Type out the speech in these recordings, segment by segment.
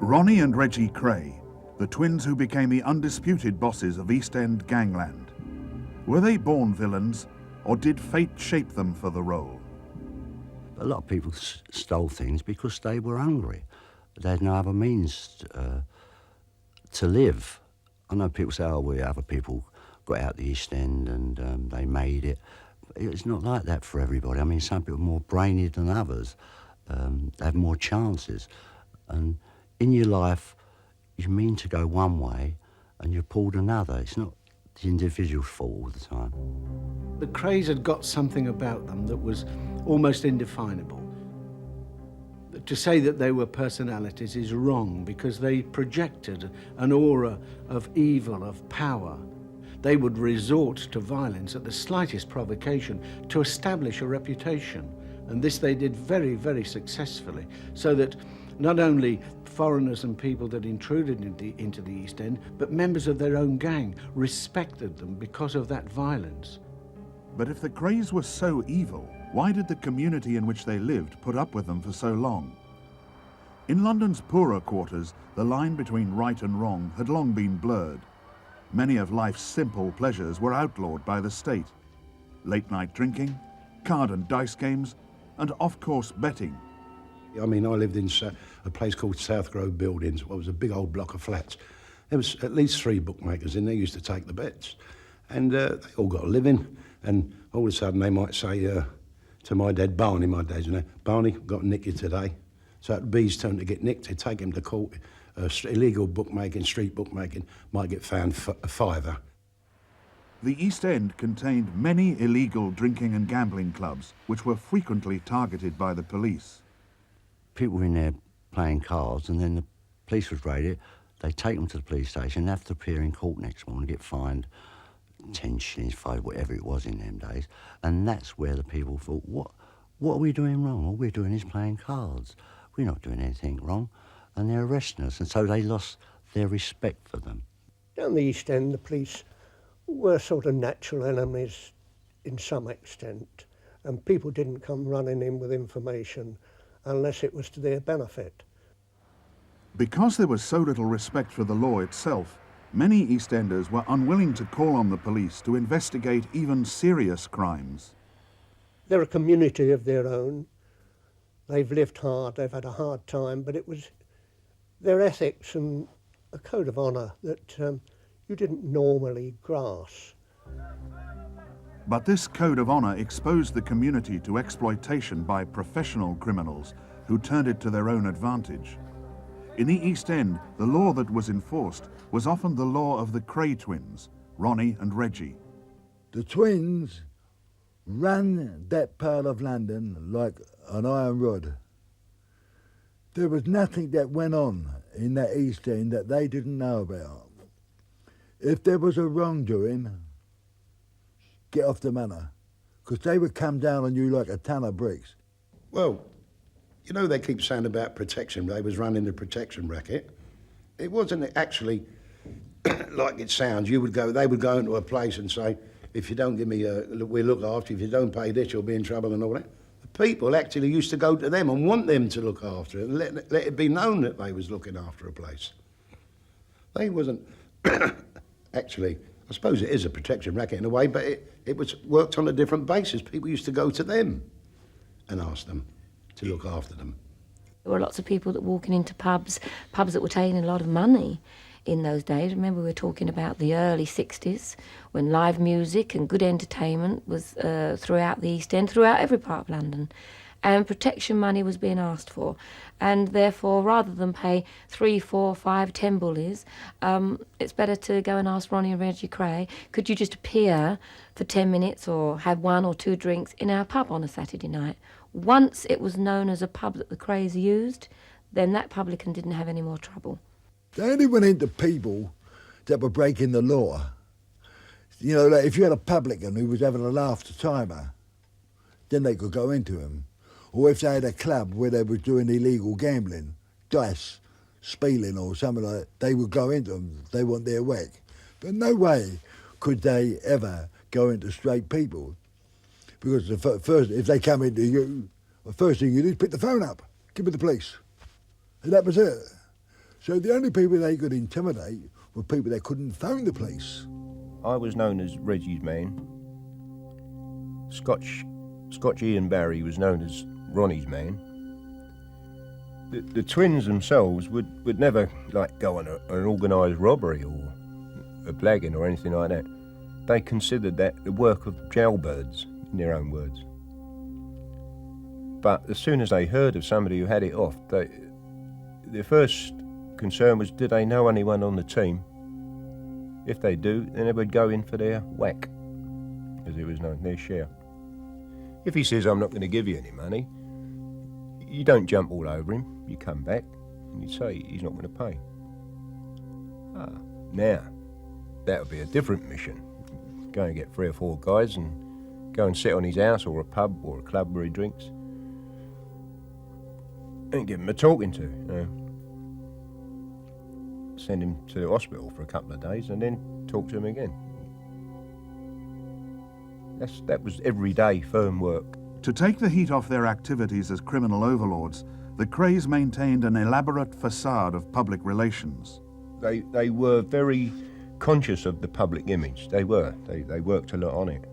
Ronnie and Reggie Kray, the twins who became the undisputed bosses of East End gangland. Were they born villains, or did fate shape them for the role? A lot of people stole things because they were hungry. They had no other means to live. I know people say, oh, well, other people got out the East End and they made it. It's not like that for everybody. I mean, some people are more brainy than others. They have more chances. And in your life, you mean to go one way and you're pulled another. It's not the individual's fault all the time. The Crays had got something about them that was almost indefinable. To say that they were personalities is wrong because they projected an aura of evil, of power. They would resort to violence at the slightest provocation to establish a reputation. And this they did very, very successfully, so that not only foreigners and people that intruded into the East End, but members of their own gang respected them because of that violence. But if the Krays were so evil, why did the community in which they lived put up with them for so long? In London's poorer quarters, the line between right and wrong had long been blurred. Many of life's simple pleasures were outlawed by the state. Late-night drinking, card and dice games, and off-course betting. I mean, I lived in a place called South Grove Buildings. It was a big old block of flats. There was at least 3 bookmakers in there, used to take the bets. And they all got a living. And all of a sudden they might say to my dad, Barney, my dad's name, Barney, got to nick you today. So at B's turn to get nicked, they'd take him to court. Illegal bookmaking, street bookmaking, might get found a fiver. The East End contained many illegal drinking and gambling clubs, which were frequently targeted by the police. People were in there playing cards, and then the police would raid it. They'd take them to the police station and have to appear in court next morning, get fined 10 shillings, 5, whatever it was in them days. And that's where the people thought, what are we doing wrong? All we're doing is playing cards. We're not doing anything wrong. And they're arresting us. And so they lost their respect for them. Down the East End, the police were sort of natural enemies in some extent. And people didn't come running in with information unless it was to their benefit. Because there was so little respect for the law itself, many East Enders were unwilling to call on the police to investigate even serious crimes. They're a community of their own. They've lived hard, they've had a hard time, but it was their ethics and a code of honour that you didn't normally grasp. But this code of honour exposed the community to exploitation by professional criminals who turned it to their own advantage. In the East End, the law that was enforced was often the law of the Kray twins, Ronnie and Reggie. The twins ran that part of London like an iron rod. There was nothing that went on in that East End that they didn't know about. If there was a wrongdoing, get off the manor, because they would come down on you like a ton of bricks. Well, you know they keep saying about protection. They was running the protection racket. It wasn't actually like it sounds. They would go into a place and say, if you don't give me we'll look after you. If you don't pay this, you'll be in trouble and all that. The people actually used to go to them and want them to look after it and let it be known that they was looking after a place. They wasn't actually, I suppose it is a protection racket in a way, but it was worked on a different basis. People used to go to them and ask them to look after them. There were lots of people that walking into pubs that were taking a lot of money in those days. Remember, we were talking about the early 60s, when live music and good entertainment was throughout the East End, throughout every part of London. And protection money was being asked for. And therefore, rather than pay 3, 4, 5, 10 bullies, it's better to go and ask Ronnie and Reggie Kray, could you just appear for 10 minutes or have 1 or 2 drinks in our pub on a Saturday night? Once it was known as a pub that the Crays used, then that publican didn't have any more trouble. They only went into people that were breaking the law. You know, like if you had a publican who was having a laugh-to-timer, then they could go into him. Or if they had a club where they were doing illegal gambling, dice, spieling or something like that, they would go into them. They want their whack. But no way could they ever go into straight people. Because first, if they come into you, the first thing you do is pick the phone up, give it to the police. And that was it. So the only people they could intimidate were people that couldn't phone the police. I was known as Reggie's man. Scotch Ian Barry was known as Ronnie's man. The twins themselves would never like go on an organised robbery or a blagging or anything like that. They considered that the work of jailbirds, in their own words. But as soon as they heard of somebody who had it off, their first concern was, did they know anyone on the team? If they do, then they would go in for their whack, as it was known, their share. If he says, I'm not going to give you any money, you don't jump all over him. You come back and you say he's not going to pay. Now, that would be a different mission. Go and get 3 or 4 guys and go and sit on his house or a pub or a club where he drinks and give him a talking to, you know. Send him to the hospital for a couple of days and then talk to him again. That was everyday firm work. To take the heat off their activities as criminal overlords, the Krays maintained an elaborate facade of public relations. They were very conscious of the public image. They were. They worked a lot on it.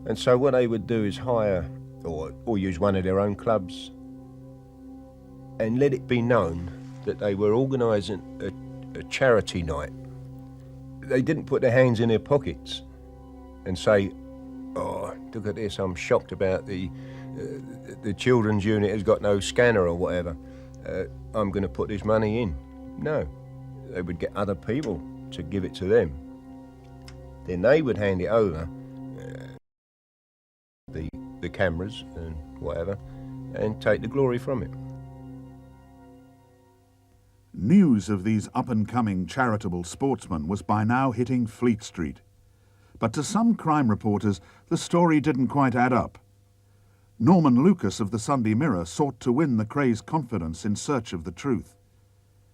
And so what they would do is hire or use one of their own clubs and let it be known that they were organising a charity night. They didn't put their hands in their pockets and say, oh, look at this, I'm shocked about the children's unit has got no scanner or whatever. I'm going to put this money in. No, they would get other people to give it to them. Then they would hand it over, the cameras and whatever, and take the glory from it. News of these up-and-coming charitable sportsmen was by now hitting Fleet Street. But to some crime reporters, the story didn't quite add up. Norman Lucas of the Sunday Mirror sought to win the Krays' confidence in search of the truth.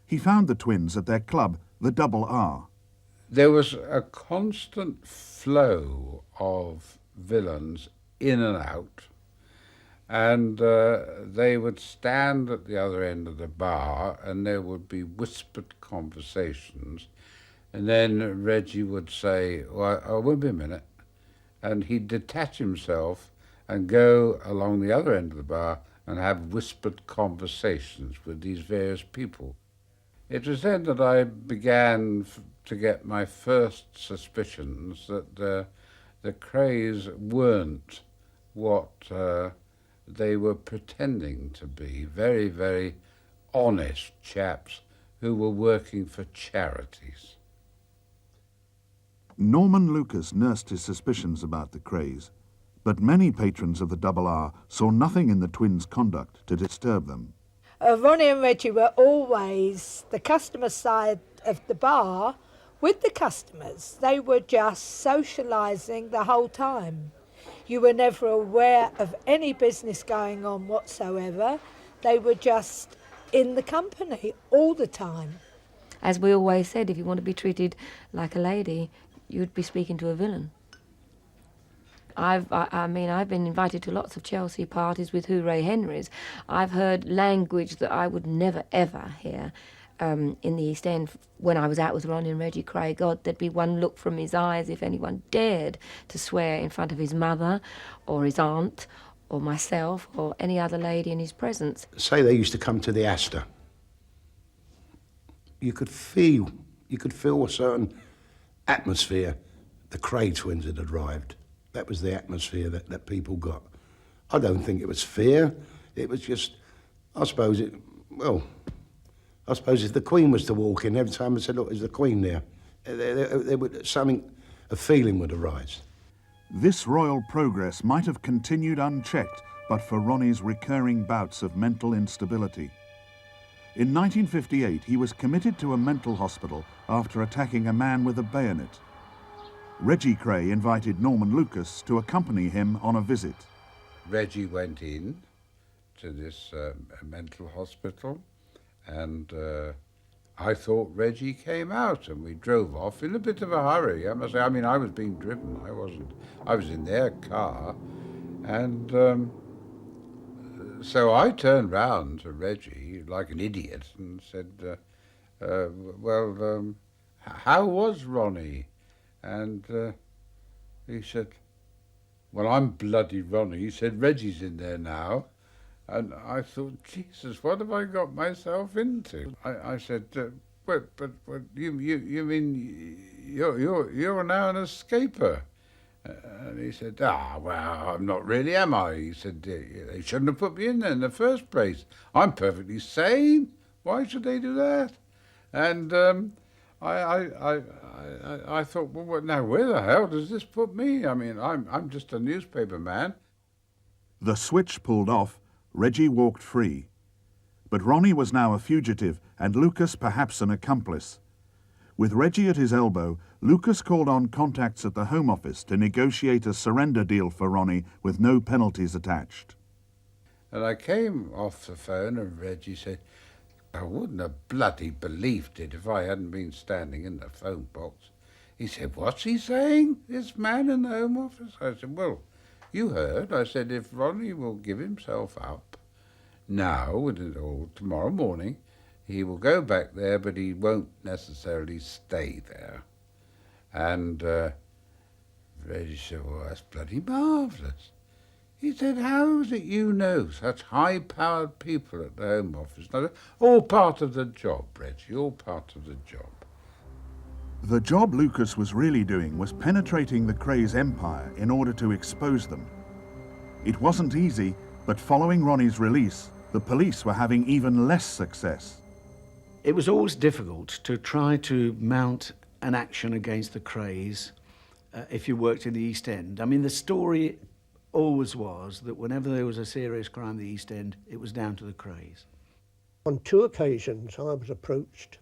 He found the twins at their club, the Double R. There was a constant flow of villains in and out, and they would stand at the other end of the bar and there would be whispered conversations, and then Reggie would say, well, oh, wait a minute, and he'd detach himself and go along the other end of the bar and have whispered conversations with these various people. It was then that I began to get my first suspicions that the Krays weren't what they were pretending to be, very, very honest chaps who were working for charities. Norman Lucas nursed his suspicions about the Krays, but many patrons of the Double R saw nothing in the twins' conduct to disturb them. Ronnie and Reggie were always the customer side of the bar with the customers. They were just socialising the whole time. You were never aware of any business going on whatsoever. They were just in the company all the time. As we always said, if you want to be treated like a lady, you'd be speaking to a villain. I've been invited to lots of Chelsea parties with Hooray Henrys. I've heard language that I would never, ever hear in the East End. When I was out with Ronnie and Reggie Kray, God, there'd be one look from his eyes if anyone dared to swear in front of his mother or his aunt or myself or any other lady in his presence. Say they used to come to the Astor. You could feel a certain atmosphere. The Kray twins had arrived. That was the atmosphere that people got. I don't think it was fear. It was just, I suppose if the Queen was to walk in, every time I said, look, is the Queen there? There would, a feeling would arise. This royal progress might have continued unchecked but for Ronnie's recurring bouts of mental instability. In 1958, he was committed to a mental hospital after attacking a man with a bayonet. Reggie Kray invited Norman Lucas to accompany him on a visit. Reggie went in to this mental hospital, and I thought Reggie came out, and we drove off in a bit of a hurry, I must say. I mean, I was being driven, I wasn't. I was in their car, and so I turned round to Reggie like an idiot and said, how was Ronnie? And he said, well, I'm bloody Ronnie. He said, Reggie's in there now. And I thought, Jesus, what have I got myself into? I said, but you mean you're now an escaper? And he said, well, I'm not really, am I? He said, they shouldn't have put me in there in the first place. I'm perfectly sane. Why should they do that? And I thought, well, now where the hell does this put me? I mean, I'm just a newspaper man. The switch pulled off, Reggie walked free. But Ronnie was now a fugitive and Lucas perhaps an accomplice. With Reggie at his elbow, Lucas called on contacts at the Home Office to negotiate a surrender deal for Ronnie with no penalties attached. And I came off the phone and Reggie said, I wouldn't have bloody believed it if I hadn't been standing in the phone box. He said, what's he saying, this man in the Home Office? I said, well, you heard. I said, if Ronnie will give himself up now or tomorrow morning, he will go back there, but he won't necessarily stay there. And Reggie said, well, that's bloody marvellous. He said, how is it you know such high-powered people at the Home Office? Now, all part of the job, Reggie, all part of the job. The job Lucas was really doing was penetrating the Krays empire in order to expose them. It wasn't easy, but following Ronnie's release, the police were having even less success. It was always difficult to try to mount an action against the Krays if you worked in the East End. I mean, the story always was that whenever there was a serious crime in the East End, it was down to the Krays. On 2 occasions I was approached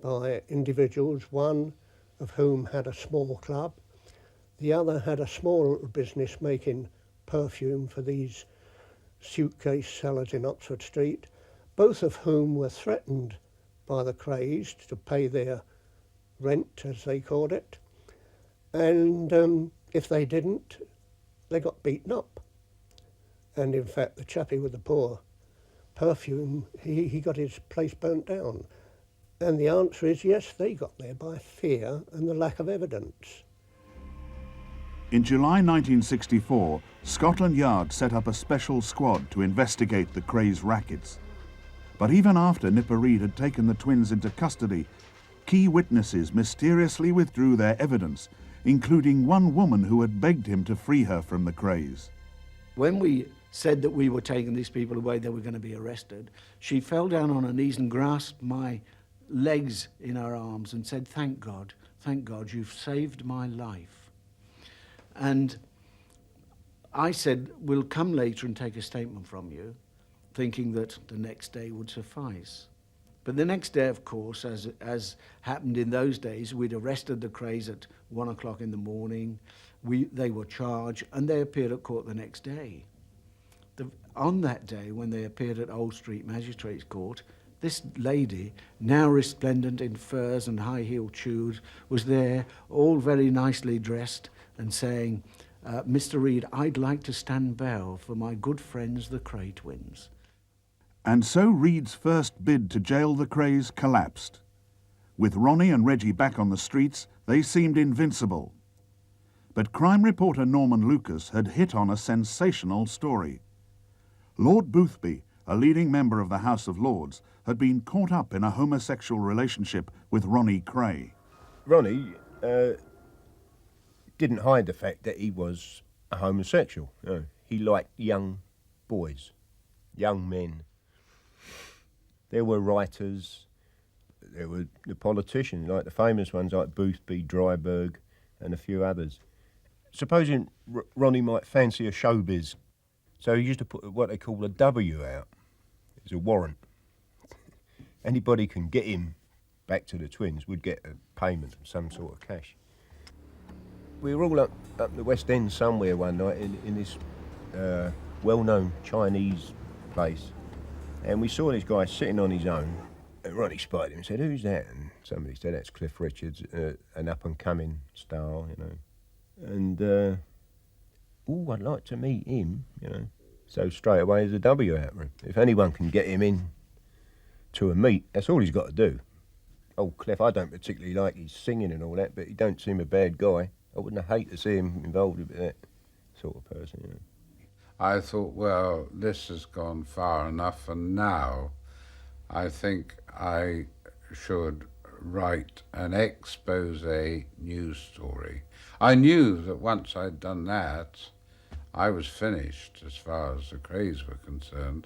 by individuals, one of whom had a small club, the other had a small business making perfume for these suitcase sellers in Oxford Street, both of whom were threatened by the Krays to pay their rent, as they called it, and if they didn't, they got beaten up. And in fact, the chappie with the poor perfume, he got his place burnt down. And the answer is yes, they got there by fear and the lack of evidence. In July 1964, Scotland Yard set up a special squad to investigate the Krays rackets. But even after Nipper Read had taken the twins into custody, key witnesses mysteriously withdrew their evidence, including one woman who had begged him to free her from the Krays. When we said that we were taking these people away, they were going to be arrested, she fell down on her knees and grasped my legs in her arms and said, thank God, you've saved my life. And I said, we'll come later and take a statement from you, thinking that the next day would suffice. But the next day, of course, as happened in those days, we'd arrested the Krays at 1 o'clock in the morning. They were charged and they appeared at court the next day. On that day, when they appeared at Old Street Magistrates Court, this lady, now resplendent in furs and high-heeled shoes, was there, all very nicely dressed, and saying, Mr. Read, I'd like to stand bail for my good friends, the Kray twins. And so Read's first bid to jail the Krays collapsed. With Ronnie and Reggie back on the streets, they seemed invincible. But crime reporter Norman Lucas had hit on a sensational story. Lord Boothby, a leading member of the House of Lords, had been caught up in a homosexual relationship with Ronnie Kray. Ronnie didn't hide the fact that he was a homosexual. No. He liked young boys, young men. There were writers, there were the politicians, like the famous ones like Boothby, Dryburgh, and a few others. Supposing Ronnie might fancy a showbiz, so he used to put what they call a W out. It's a warrant. Anybody can get him back to the twins would get a payment of some sort of cash. We were all up the West End somewhere one night in this well-known Chinese place, and we saw this guy sitting on his own. And Ronnie spotted him and said, "Who's that?" And somebody said, "That's Cliff Richards, an up-and-coming star, you know." And, I'd like to meet him, you know. So straight away there's a W out for him. If anyone can get him in to a meet, that's all he's got to do. old Clef, I don't particularly like his singing and all that, but he don't seem a bad guy. I wouldn't hate to see him involved with that sort of person, you know. I thought, well, this has gone far enough, and now I think I should write an expose news story. I knew that once I'd done that, I was finished as far as the Crays were concerned,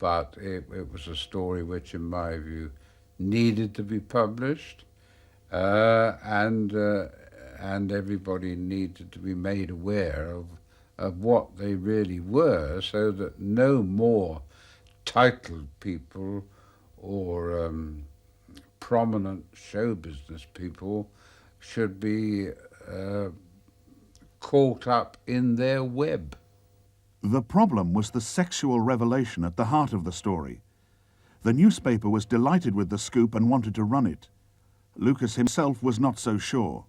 but it was a story which, in my view, needed to be published, and everybody needed to be made aware of what they really were, so that no more titled people or prominent show business people should be caught up in their web. The problem was the sexual revelation at the heart of the story. The newspaper was delighted with the scoop and wanted to run it. Lucas himself was not so sure.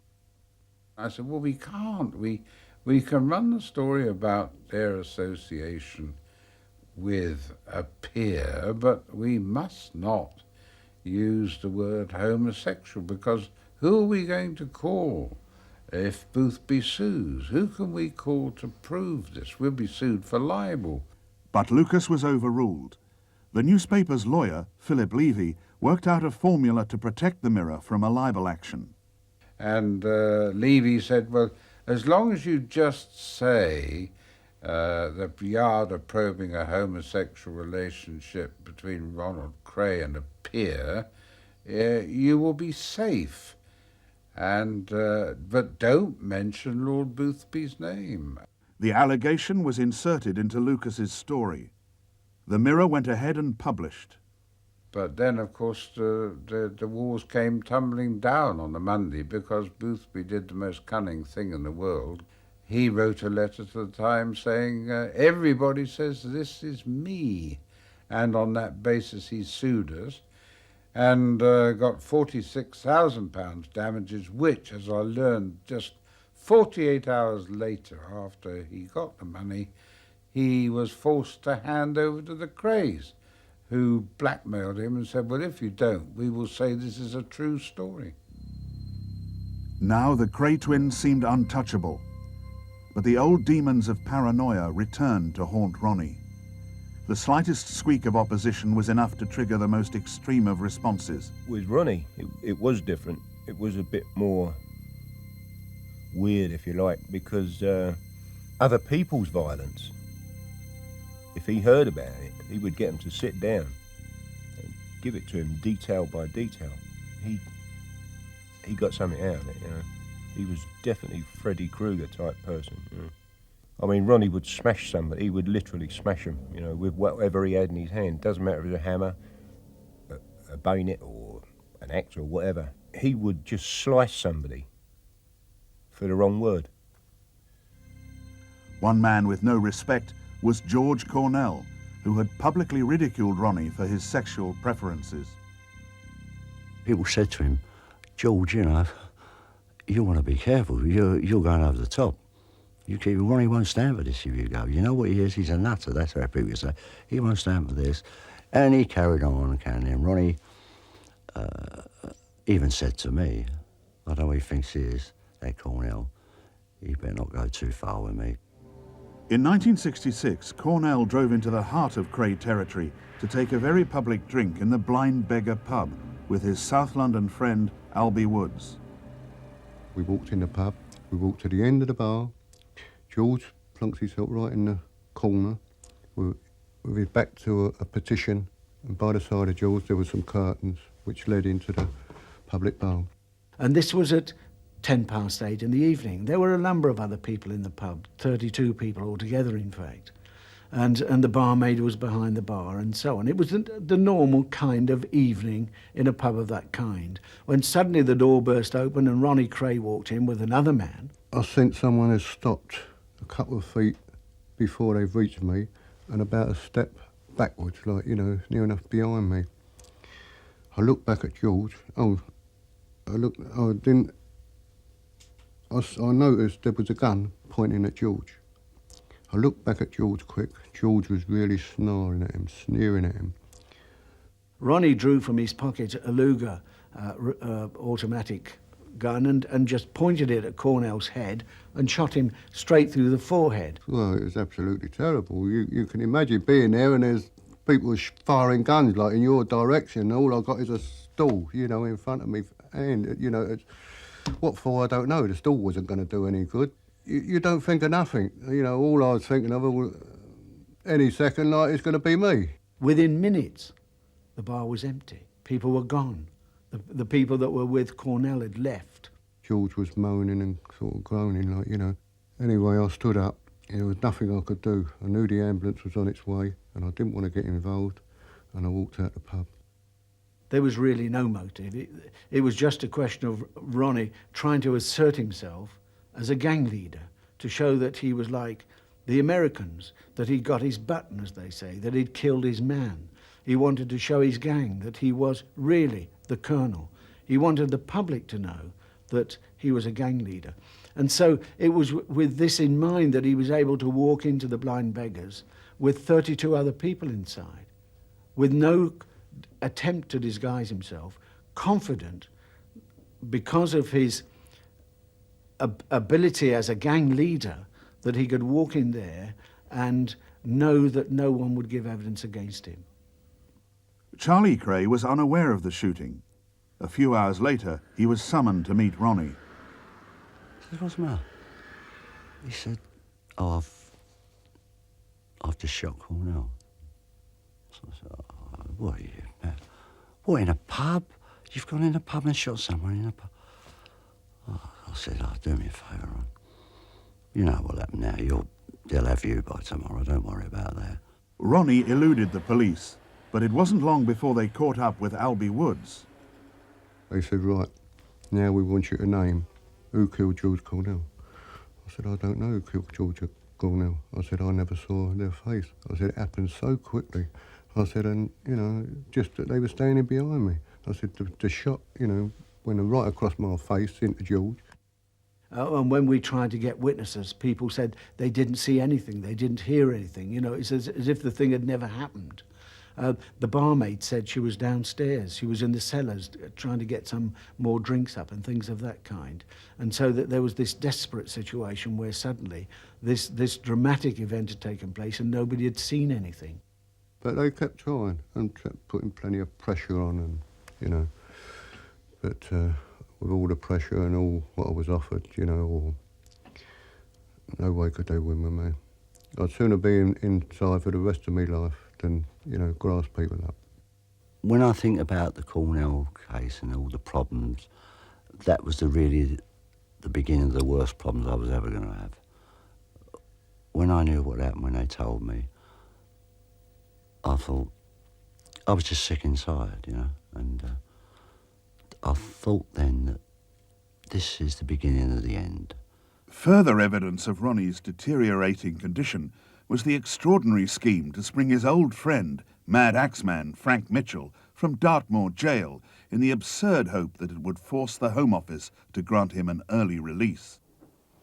I said, well, we can't. We can run the story about their association with a peer, but we must not use the word homosexual, because who are we going to call if Boothby sues? Who can we call to prove this? We'll be sued for libel. But Lucas was overruled. The newspaper's lawyer, Philip Levy, worked out a formula to protect the Mirror from a libel action. And Levy said, well, as long as you just say that Yard are probing a homosexual relationship between Ronald Kray and a peer, you will be safe. And but don't mention Lord Boothby's name. The allegation was inserted into Lucas's story. The Mirror went ahead and published. But then, of course, the walls came tumbling down on the Monday, because Boothby did the most cunning thing in the world. He wrote a letter to the Times saying, everybody says this is me. And on that basis he sued us and got £46,000 damages, which, as I learned just 48 hours later, after he got the money, he was forced to hand over to the Crays, who blackmailed him and said, well, if you don't, we will say this is a true story. Now the Kray twins seemed untouchable, but the old demons of paranoia returned to haunt Ronnie. The slightest squeak of opposition was enough to trigger the most extreme of responses. With Ronnie, it was different. It was a bit more weird, if you like, because other people's violence, if he heard about it, he would get them to sit down and give it to him detail by detail. He got something out of it, you know. He was definitely Freddy Krueger type person, you know. I mean, Ronnie would smash somebody. He would literally smash them, you know, with whatever he had in his hand. Doesn't matter if it was a hammer, a bayonet, or an axe, or whatever. He would just slice somebody for the wrong word. One man with no respect was George Cornell, who had publicly ridiculed Ronnie for his sexual preferences. People said to him, George, you know, you want to be careful. You're going over the top. Ronnie won't stand for this if you go. You know what he is? He's a nutter. That's how people say. He won't stand for this. And he carried on and carried on. Ronnie even said to me, I don't know what he thinks he is, that Cornell, he better not go too far with me. In 1966, Cornell drove into the heart of Kray territory to take a very public drink in the Blind Beggar pub with his South London friend, Albie Woods. We walked in the pub, we walked to the end of the bar. George plunked himself right in the corner with his back to a partition, and by the side of George there were some curtains which led into the public bar. And this was at 8:10 in the evening. There were a number of other people in the pub, 32 people altogether, in fact. And the barmaid was behind the bar and so on. It was the normal kind of evening in a pub of that kind, when suddenly the door burst open and Ronnie Kray walked in with another man. I sensed someone had stopped a couple of feet before they reached me, and about a step backwards, like, you know, near enough behind me. I looked back at George. I noticed there was a gun pointing at George. I looked back at George quick. George was really sneering at him. Ronnie drew from his pocket a Luger automatic gun and just pointed it at Cornell's head and shot him straight through the forehead. Well, it was absolutely terrible. You can imagine being there and there's people firing guns like in your direction. All I got is a stool, you know, in front of me. And, you know, what for, I don't know. The stool wasn't going to do any good. You don't think of nothing. You know, all I was thinking of was any second, like, it's going to be me. Within minutes, the bar was empty. People were gone. The people that were with Cornell had left. George was moaning and sort of groaning, like, you know. Anyway, I stood up. There was nothing I could do. I knew the ambulance was on its way and I didn't want to get involved, and I walked out the pub. There was really no motive. It was just a question of Ronnie trying to assert himself as a gang leader, to show that he was like the Americans, that he'd got his button, as they say, that he'd killed his man. He wanted to show his gang that he was really the colonel. He wanted the public to know that he was a gang leader. And so it was with this in mind that he was able to walk into the Blind Beggars with 32 other people inside, with no attempt to disguise himself, confident because of his ability as a gang leader that he could walk in there and know that no one would give evidence against him. Charlie Kray was unaware of the shooting. A few hours later, he was summoned to meet Ronnie. I said, what's the matter? He said, oh, I've just shot Cornell. So I said, oh, what are you, man? What, in a pub? You've gone in a pub and shot someone in a pub? Oh, I said, oh, do me a favour, Ron. You know what'll happen now. They'll have you by tomorrow. Don't worry about that. Ronnie eluded the police, but it wasn't long before they caught up with Albie Woods. They said, right, now we want you to name who killed George Cornell. I said, I don't know who killed George Cornell. I said, I never saw their face. I said, it happened so quickly. I said, and, you know, just that they were standing behind me. I said, the shot, you know, went right across my face into George. And when we tried to get witnesses, people said they didn't see anything, they didn't hear anything. You know, it's as if the thing had never happened. The barmaid said she was downstairs. She was in the cellars trying to get some more drinks up and things of that kind. And so that there was this desperate situation where suddenly this dramatic event had taken place and nobody had seen anything. But they kept trying and kept putting plenty of pressure on, and, you know, but with all the pressure and all what I was offered, you know, no way could they win with me. I'd sooner be inside for the rest of my life than, you know, grass people up. When I think about the Cornell case and all the problems, that was really the beginning of the worst problems I was ever going to have. When I knew what happened, when they told me, I thought, I was just sick inside, you know, and I thought then that this is the beginning of the end. Further evidence of Ronnie's deteriorating condition was the extraordinary scheme to spring his old friend, Mad Axeman Frank Mitchell, from Dartmoor jail in the absurd hope that it would force the Home Office to grant him an early release.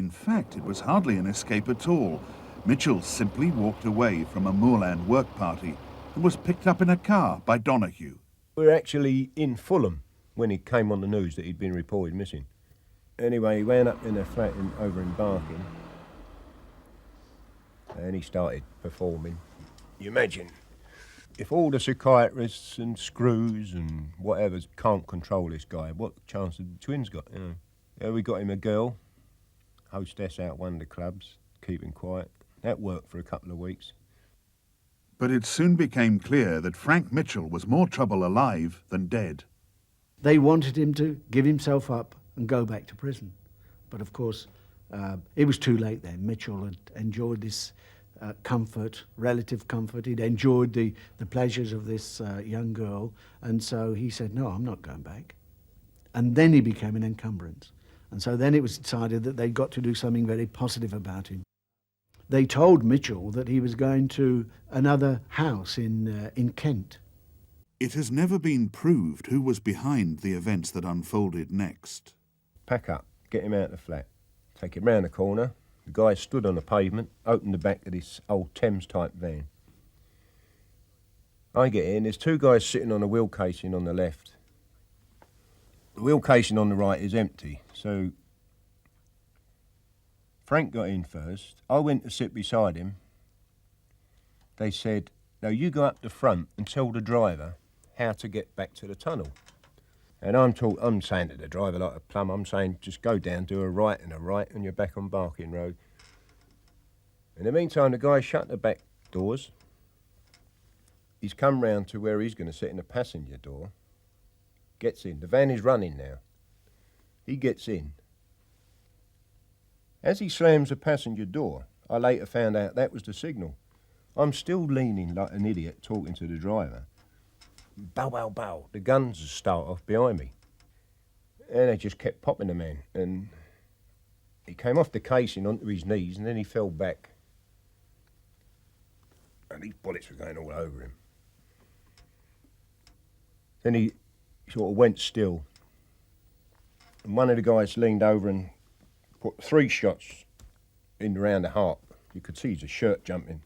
In fact, it was hardly an escape at all. Mitchell simply walked away from a moorland work party and was picked up in a car by Donahue. We were actually in Fulham when he came on the news that he'd been reported missing. Anyway, he ran up in a flat over in Barking and he started performing. You imagine, if all the psychiatrists and screws and whatever can't control this guy, what chance have the twins got, you know? We got him a girl, hostess out one of the clubs, keep him quiet. That worked for a couple of weeks. But it soon became clear that Frank Mitchell was more trouble alive than dead. They wanted him to give himself up and go back to prison. But of course, it was too late then. Mitchell had enjoyed this comfort, relative comfort. He'd enjoyed the pleasures of this young girl. And so he said, no, I'm not going back. And then he became an encumbrance. And so then it was decided that they'd got to do something very positive about him. They told Mitchell that he was going to another house in Kent. It has never been proved who was behind the events that unfolded next. Pack up, get him out of the flat, take him round the corner. The guy stood on the pavement, opened the back of this old Thames-type van. I get in, there's two guys sitting on a wheel casing on the left. the wheel casing on the right is empty, so Frank got in first. I went to sit beside him. They said, "No, you go up the front and tell the driver how to get back to the tunnel." And I'm saying to the driver like a plum, I'm saying, just go down, do a right and a right, and you're back on Barking Road. In the meantime, the guy shut the back doors. He's come round to where he's going to sit in the passenger door. Gets in. The van is running now. He gets in. As he slams the passenger door, I later found out that was the signal. I'm still leaning like an idiot talking to the driver. Bow, bow, bow. The guns start off behind me. And they just kept popping the man. And he came off the casing onto his knees and then he fell back. And these bullets were going all over him. Then he sort of went still. And one of the guys leaned over and put 3 shots in around the heart. You could see his shirt jumping.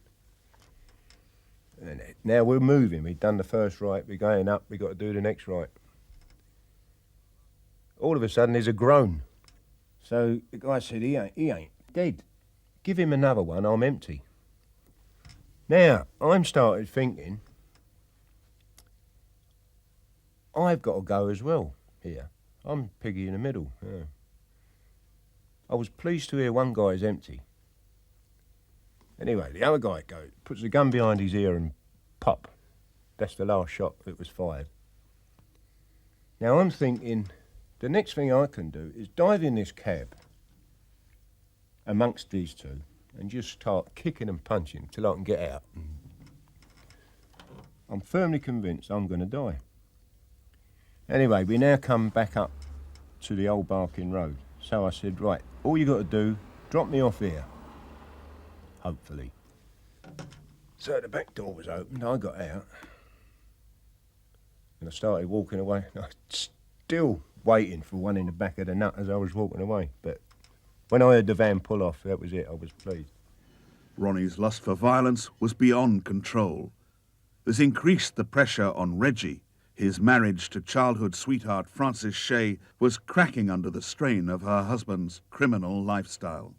And now we're moving. We've done the first right. We're going up. We've got to do the next right. All of a sudden, there's a groan. So the guy said, he ain't dead. Give him another one. I'm empty. Now, I'm started thinking, I've got to go as well here. I'm piggy in the middle. Yeah. I was pleased to hear one guy's empty. Anyway, the other guy puts the gun behind his ear and pop. That's the last shot that was fired. Now I'm thinking, the next thing I can do is dive in this cab amongst these two and just start kicking and punching till I can get out. I'm firmly convinced I'm going to die. Anyway, we now come back up to the old Barking Road. So I said, right, all you got to do, drop me off here. Hopefully. So the back door was opened, I got out. And I started walking away. I was still waiting for one in the back of the nut as I was walking away. But when I heard the van pull off, that was it, I was pleased. Ronnie's lust for violence was beyond control. This increased the pressure on Reggie. His marriage to childhood sweetheart Frances Shea was cracking under the strain of her husband's criminal lifestyle.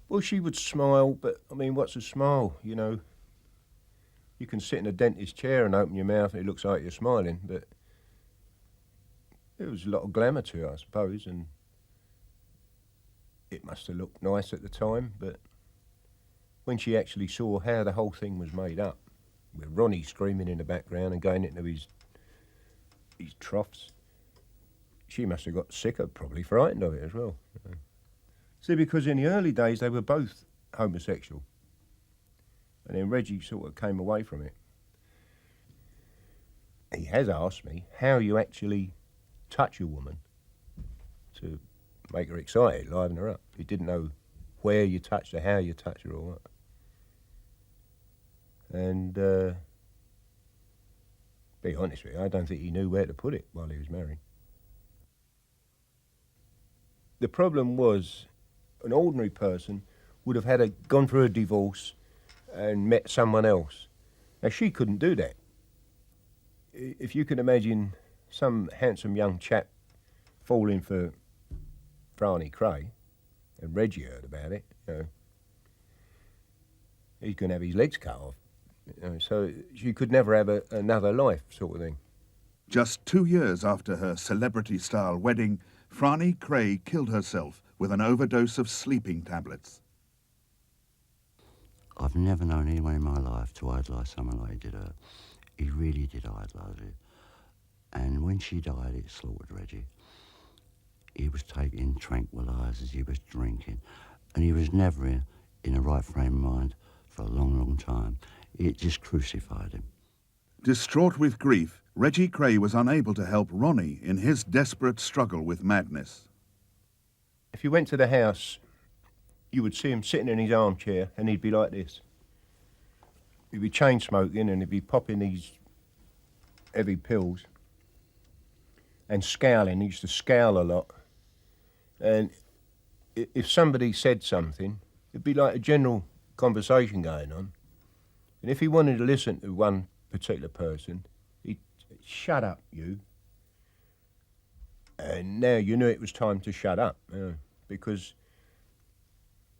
Well, she would smile, but, I mean, what's a smile, you know? You can sit in a dentist's chair and open your mouth and it looks like you're smiling, but there was a lot of glamour to it, I suppose, and it must have looked nice at the time, but when she actually saw how the whole thing was made up, with Ronnie screaming in the background and going into his troughs, she must have got sick of, probably frightened of it as well. See, because in the early days they were both homosexual. And then Reggie sort of came away from it. He has asked me how you actually touch a woman to make her excited, liven her up. He didn't know where you touched her, how you touched her or what. And be honest with you, I don't think he knew where to put it while he was married. The problem was, an ordinary person would have gone through a divorce and met someone else. Now, she couldn't do that. If you can imagine some handsome young chap falling for Ronnie Kray, and Reggie heard about it, you know, he's going to have his legs cut off. You know, so she could never have another life, sort of thing. Just 2 years after her celebrity-style wedding, Ronnie Kray killed herself with an overdose of sleeping tablets. I've never known anyone in my life to idolise someone like he did her. He really did idolise her. And when she died, it slaughtered Reggie. He was taking tranquilizers, he was drinking, and he was never in a right frame of mind for a long, long time. It just crucified him. Distraught with grief, Reggie Kray was unable to help Ronnie in his desperate struggle with madness. If you went to the house, you would see him sitting in his armchair and he'd be like this. He'd be chain smoking and he'd be popping these heavy pills and scowling. He used to scowl a lot. And if somebody said something, it'd be like a general conversation going on. And if he wanted to listen to one particular person, he'd shut up, you. And now you knew it was time to shut up, because,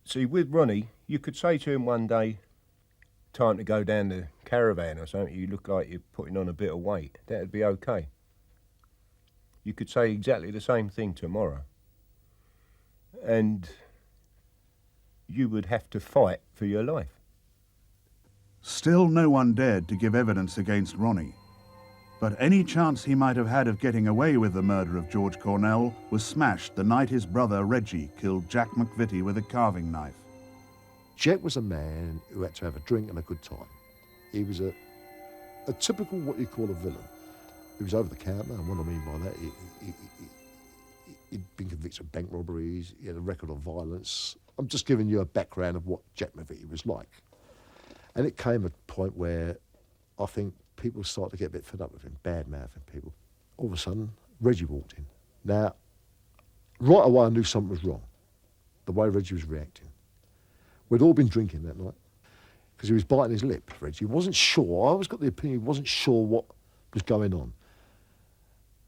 see, with Ronnie, you could say to him one day, time to go down the caravan or something, you look like you're putting on a bit of weight. That'd be okay. You could say exactly the same thing tomorrow. And you would have to fight for your life. Still no one dared to give evidence against Ronnie. But any chance he might have had of getting away with the murder of George Cornell was smashed the night his brother Reggie killed Jack McVitty with a carving knife. Jack was a man who had to have a drink and a good time. He was a typical what you call a villain. He was over the counter, and what I mean by that, he'd been convicted of bank robberies, he had a record of violence. I'm just giving you a background of what Jack McVitty was like. And it came at a point where I think people started to get a bit fed up with him, bad-mouthing people. All of a sudden, Reggie walked in. Now, right away I knew something was wrong, the way Reggie was reacting. We'd all been drinking that night, because he was biting his lip, Reggie. He wasn't sure, I always got the opinion he wasn't sure what was going on.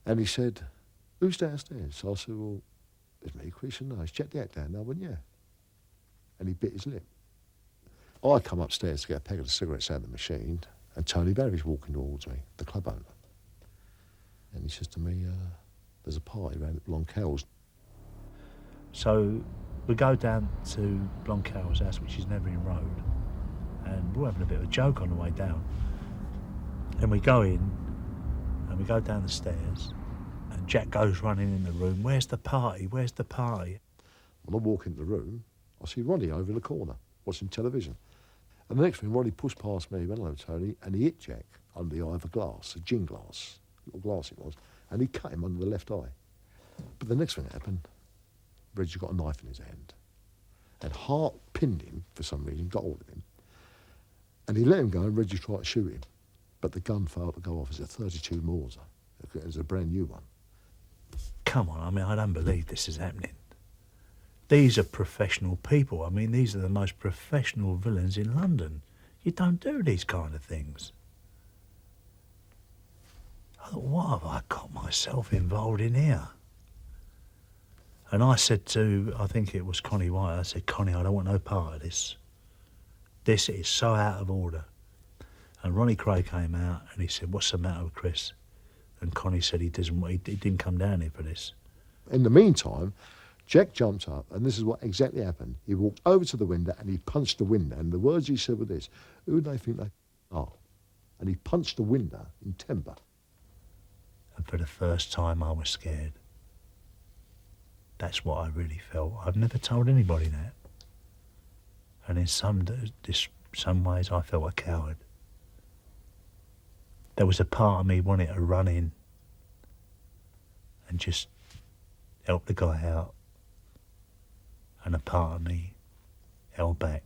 And he said, who's downstairs? So I said, well, it's me, Chris. And no, it's Jack the Actor. And I went, yeah. And he bit his lip. I come upstairs to get a packet of cigarettes out of the machine, and Tony Barry's walking towards me, the club owner. And he says to me, there's a party around at Blonchel's. So we go down to Blonchel's house, which is Nevering Road, and we're having a bit of a joke on the way down. And we go in, and we go down the stairs, and Jack goes running in the room, where's the party, where's the party? When I walk into the room, I see Ronnie over in the corner, watching television. And the next thing, Ronnie pushed past me, went hello Tony, and he hit Jack under the eye of a glass, a gin glass, little glass it was, and he cut him under the left eye. But the next thing that happened, Reggie got a knife in his hand, and Hart pinned him for some reason, got hold of him, and he let him go, and Reggie tried to shoot him, but the gun failed to go off. It's a 32 Mauser. It was a brand new one. Come on, I mean, I don't believe this is happening. These are professional people. I mean, these are the most professional villains in London. You don't do these kind of things. I thought, what have I got myself involved in here? And I said to, I think it was Connie White, I said, Connie, I don't want no part of this. This is so out of order. And Ronnie Kray came out and he said, what's the matter with Chris? And Connie said he didn't come down here for this. In the meantime, Jack jumped up, and this is what exactly happened. He walked over to the window and he punched the window, and the words he said were this, who do they think they are? And he punched the window in temper. And for the first time I was scared. That's what I really felt. I've never told anybody that. And in some ways I felt a coward. There was a part of me wanting to run in and just help the guy out. And a part of me held back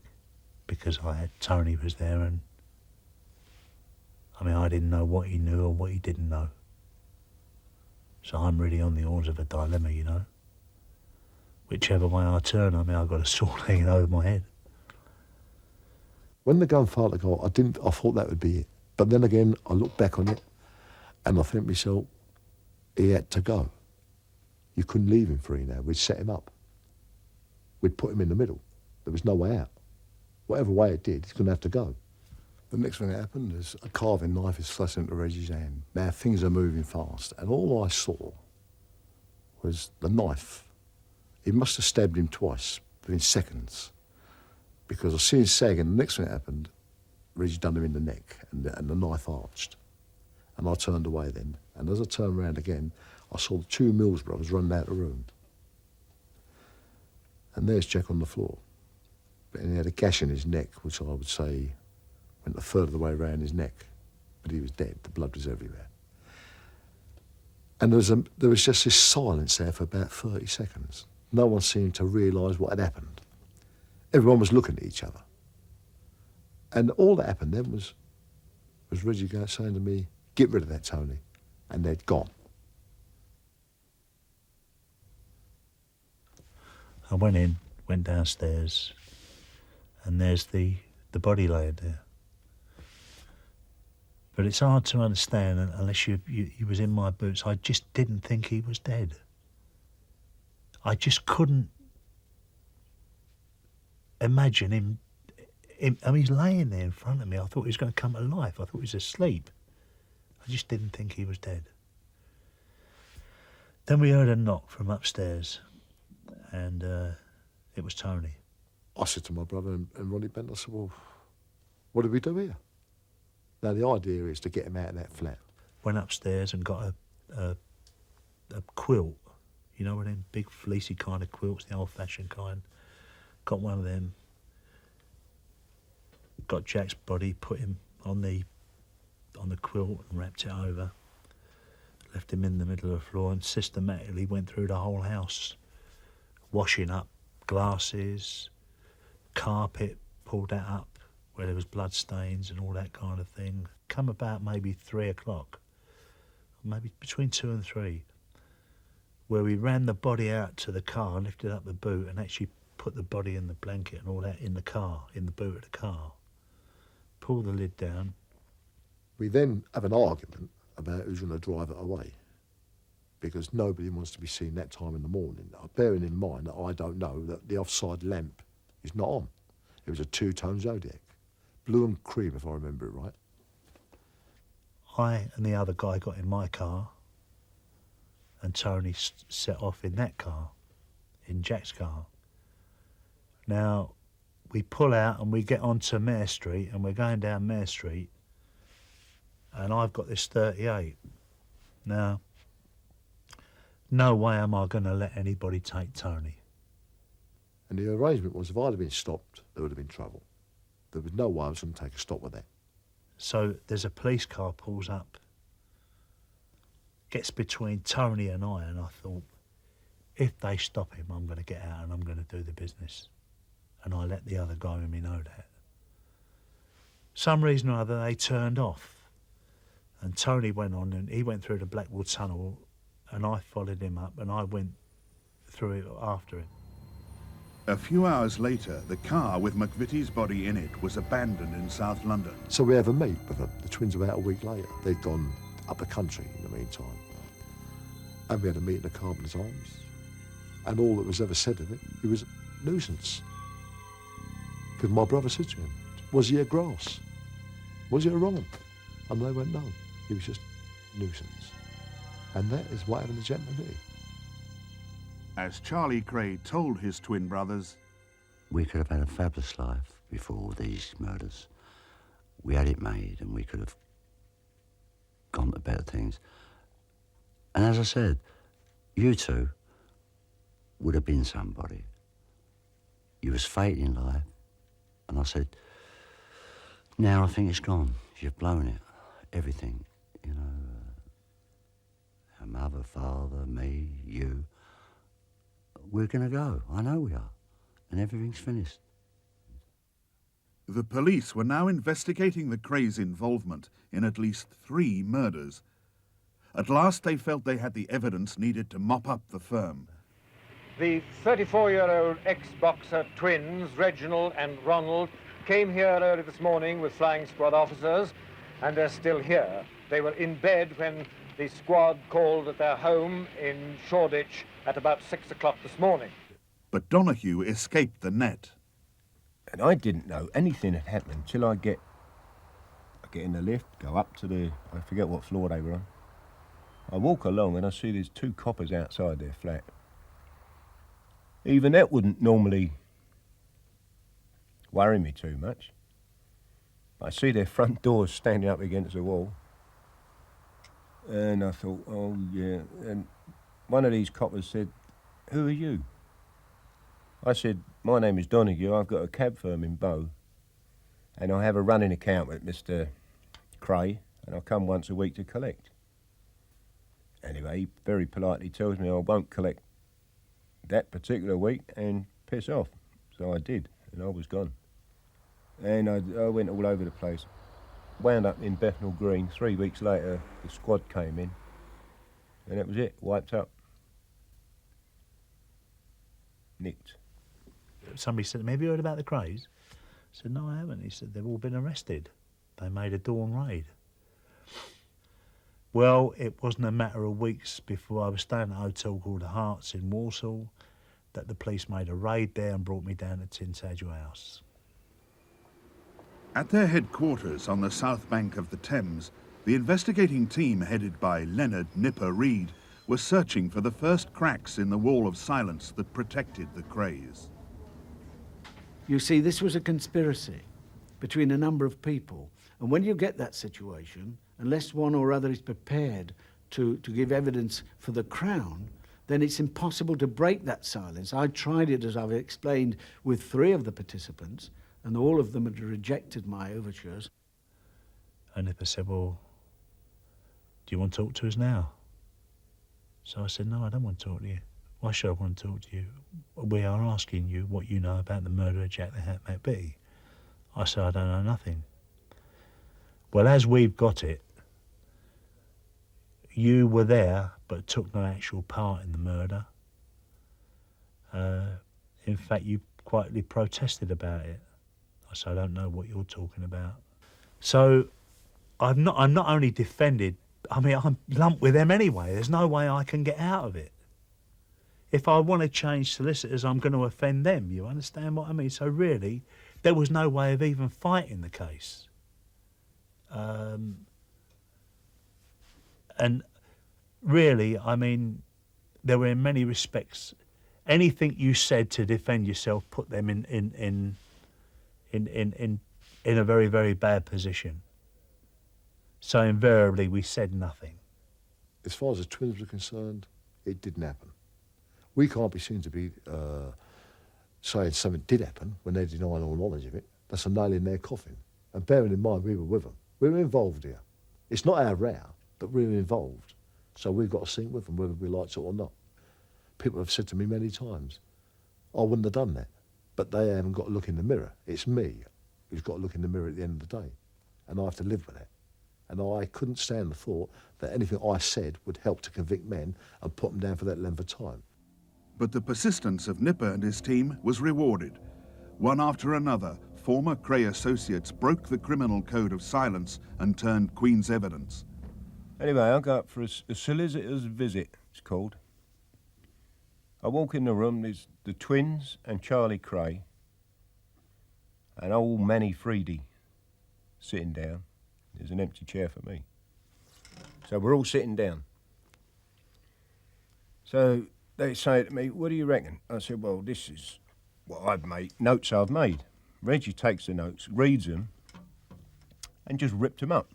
because Tony was there, and I mean, I didn't know what he knew or what he didn't know. So I'm really on the horns of a dilemma, you know. Whichever way I turn, I mean, I've got a sword hanging over my head. When the gun failed to go, I thought that would be it. But then again, I look back on it and I think to myself, he had to go. You couldn't leave him free now. We'd set him up. We'd put him in the middle. There was no way out. Whatever way it did, he's going to have to go. The next thing that happened is a carving knife is thrust into Reggie's hand. Now things are moving fast, and all I saw was the knife. He must have stabbed him twice within seconds, because I see him sag, and the next thing that happened, Reggie done him in the neck, and the knife arched. And I turned away then, and as I turned around again, I saw the two Mills brothers running out of the room. And there's Jack on the floor. And he had a gash in his neck, which I would say went a third of the way around his neck. But he was dead. The blood was everywhere. And there was just this silence there for about 30 seconds. No one seemed to realise what had happened. Everyone was looking at each other. And all that happened then was Reggie saying to me, get rid of that, Tony. And they'd gone. I went downstairs, and there's the body laying there. But it's hard to understand unless you was in my boots. I just didn't think he was dead. I just couldn't imagine him. I mean, he's laying there in front of me. I thought he was going to come to life. I thought he was asleep. I just didn't think he was dead. Then we heard a knock from upstairs, and it was Tony. I said to my brother and Ronnie Bent, I said, well, what did we do here? Now, the idea is to get him out of that flat. Went upstairs and got a quilt, you know, one of them big fleecy kind of quilts, the old-fashioned kind. Got one of them. Got Jack's body, put him on the quilt and wrapped it over. Left him in the middle of the floor and systematically went through the whole house, washing up glasses, carpet, pulled that up where there was blood stains and all that kind of thing. Come about maybe 3 o'clock, maybe between 2 and 3, where we ran the body out to the car, lifted up the boot and actually put the body in the blanket and all that in the car, in the boot of the car. Pull the lid down. We then have an argument about who's going to drive it away, because nobody wants to be seen that time in the morning. Now, bearing in mind that I don't know that the offside lamp is not on. It was a 2-tone Zodiac, blue and cream, if I remember it right. I and the other guy got in my car, and Tony set off in that car, in Jack's car. Now, we pull out and we get onto Mare Street, and we're going down Mare Street, and I've got this 38. Now, no way am I going to let anybody take Tony. And the arrangement was if I'd have been stopped, there would have been trouble. There was no way I was going to take a stop with that. So there's a police car pulls up, gets between Tony and I thought, if they stop him, I'm going to get out and I'm going to do the business. And I let the other guy with me know that. Some reason or other, they turned off. And Tony went on and he went through the Blackwood Tunnel and I followed him up and I went through it after him. A few hours later, the car with McVitty's body in it was abandoned in South London. So we have a meet with them. The twins about a week later. They'd gone up the country in the meantime. And we had a meet in the Carpenter's Arms. And all that was ever said of it was nuisance. Because my brother said to him, was he a grass? Was he a wrong? And they went, no, he was just nuisance. And that is what happened to Jack McVitty. As Charlie Kray told his twin brothers, we could have had a fabulous life before all these murders. We had it made and we could have gone to better things. And as I said, you two would have been somebody. You was fate in life. And I said, now I think it's gone. You've blown it. Everything, you know. Our mother, father, me, you. We're going to go. I know we are. And everything's finished. The police were now investigating the Krays' involvement in at least 3 murders. At last they felt they had the evidence needed to mop up the firm. The 34-year-old ex-boxer twins, Reginald and Ronald, came here early this morning with flying squad officers, and they're still here. They were in bed when the squad called at their home in Shoreditch at about 6 o'clock this morning. But Donahue escaped the net. And I didn't know anything had happened till I get in the lift, go up to I forget what floor they were on. I walk along and I see there's 2 coppers outside their flat. Even that wouldn't normally worry me too much. I see their front doors standing up against the wall. And I thought, oh yeah. And one of these coppers said, who are you? I said, my name is Donahue. I've got a cab firm in Bow. And I have a running account with Mr. Kray. And I come once a week to collect. Anyway, he very politely tells me I won't collect that particular week and piss off. So I did, and I was gone. And I went all over the place. Wound up in Bethnal Green. 3 weeks later, the squad came in, and that was it, wiped up. Nicked. Somebody said, have you heard about the Crays? I said, no, I haven't. He said, they've all been arrested. They made a dawn raid. Well, it wasn't a matter of weeks before I was staying at a hotel called the Hearts in Walsall, that the police made a raid there and brought me down to Tintagel House. At their headquarters on the south bank of the Thames, the investigating team headed by Leonard Nipper Reed was searching for the first cracks in the wall of silence that protected the Krays. You see, this was a conspiracy between a number of people. And when you get that situation, unless one or other is prepared to give evidence for the Crown, then it's impossible to break that silence. I tried it, as I've explained, with 3 of the participants, and all of them had rejected my overtures. And Nipper said, well, do you want to talk to us now? So I said, no, I don't want to talk to you. Why should I want to talk to you? We are asking you what you know about the murder of Jack the Hat McVitty. I said, I don't know nothing. Well, as we've got it, you were there but took no actual part in the murder. In fact, you quietly protested about it. I said, I don't know what you're talking about. So I'm not only defended, I mean, I'm lumped with them anyway. There's no way I can get out of it. If I want to change solicitors, I'm going to offend them. You understand what I mean? So really, there was no way of even fighting the case. And really, I mean, there were in many respects, anything you said to defend yourself put them in a very, very bad position. So invariably, we said nothing. As far as the twins were concerned, it didn't happen. We can't be seen to be saying something did happen when they're denying all knowledge of it. That's a nail in their coffin. And bearing in mind, we were with them. We were involved here. It's not our row, but we were involved. So we've got to sink with them, whether we like it or not. People have said to me many times, I wouldn't have done that. But they haven't got to look in the mirror. It's me who's got to look in the mirror at the end of the day. And I have to live with that. And I couldn't stand the thought that anything I said would help to convict men and put them down for that length of time. But the persistence of Nipper and his team was rewarded. One after another, former Kray associates broke the criminal code of silence and turned Queen's evidence. Anyway, I go up for a solicitor's visit, it's called. I walk in the room, there's the twins and Charlie Kray and old Manny Freedy sitting down. There's an empty chair for me. So we're all sitting down. So they say to me, what do you reckon? I said, well, this is what I've made, notes I've made. Reggie takes the notes, reads them, and just ripped them up.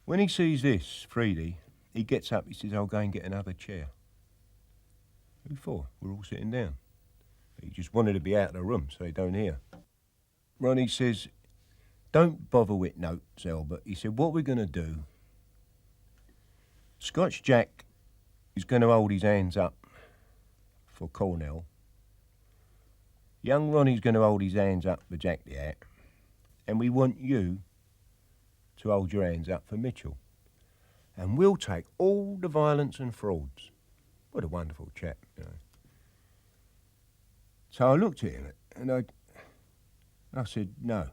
When he sees this, Freedy, he gets up, he says, I'll go and get another chair. Who for? We're all sitting down. He just wanted to be out of the room so they don't hear. Ronnie says, don't bother with notes, Albert. He said, what we're going to do, Scotch Jack is going to hold his hands up for Cornell. Young Ronnie's going to hold his hands up for Jack the Hat. And we want you to hold your hands up for Mitchell. And we'll take all the violence and frauds. What a wonderful chap, you know. So I looked at him and I said, no.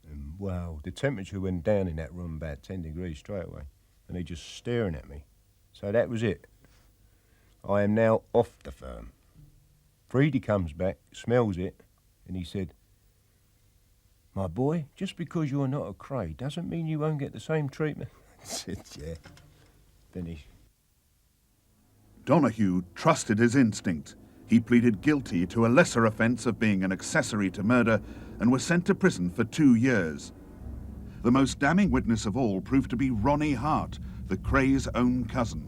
And wow, the temperature went down in that room about 10 degrees straight away. And they just staring at me. So that was it. I am now off the firm. Freedy comes back, smells it, and he said, my boy, just because you're not a Kray doesn't mean you won't get the same treatment. I said, yeah. Finish. Donahue trusted his instinct. He pleaded guilty to a lesser offence of being an accessory to murder and was sent to prison for 2 years. The most damning witness of all proved to be Ronnie Hart, the Krays' own cousin.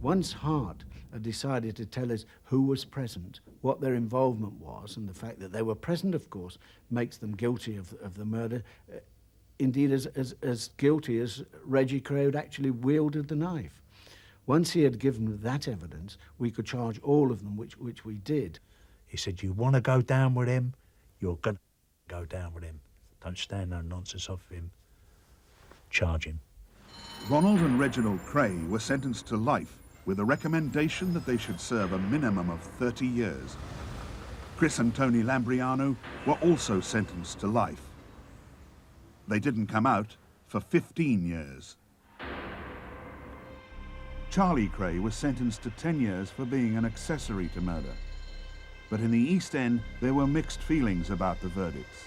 Once Hart had decided to tell us who was present, what their involvement was, and the fact that they were present, of course, makes them guilty of the murder, indeed as guilty as Reggie Kray had actually wielded the knife. Once he had given that evidence, we could charge all of them, which we did. He said, you want to go down with him, you're going to go down with him. Don't stand no nonsense off him. Charge him. Ronald and Reginald Kray were sentenced to life with a recommendation that they should serve a minimum of 30 years. Chris and Tony Lambriano were also sentenced to life. They didn't come out for 15 years. Charlie Kray was sentenced to 10 years for being an accessory to murder. But in the East End, there were mixed feelings about the verdicts.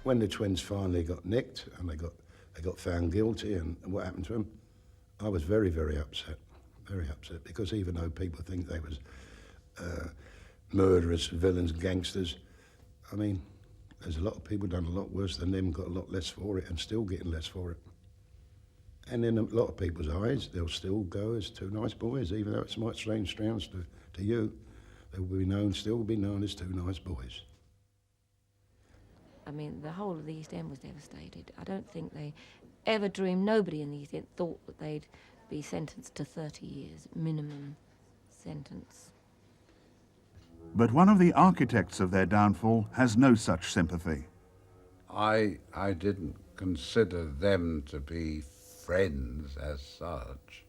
When the twins finally got nicked and they got found guilty and what happened to them, I was very, very upset, because even though people think they was murderers, villains, gangsters, I mean, there's a lot of people done a lot worse than them, got a lot less for it and still getting less for it. And in a lot of people's eyes, they'll still go as two nice boys, even though it's might strange sounds to you. They will still be known as two nice boys. I mean, the whole of the East End was devastated. I don't think they ever dreamed, nobody in the East End thought that they'd be sentenced to 30 years, minimum sentence. But one of the architects of their downfall has no such sympathy. I didn't consider them to be friends as such.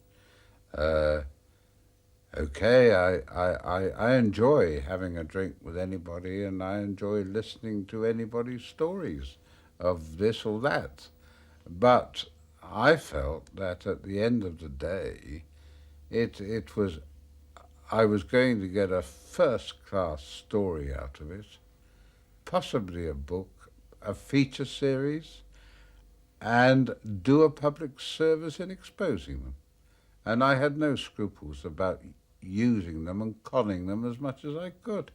Okay, I enjoy having a drink with anybody, and I enjoy listening to anybody's stories of this or that. But I felt that at the end of the day, I was going to get a first-class story out of it, possibly a book, a feature series, and do a public service in exposing them. And I had no scruples about using them and conning them as much as I could.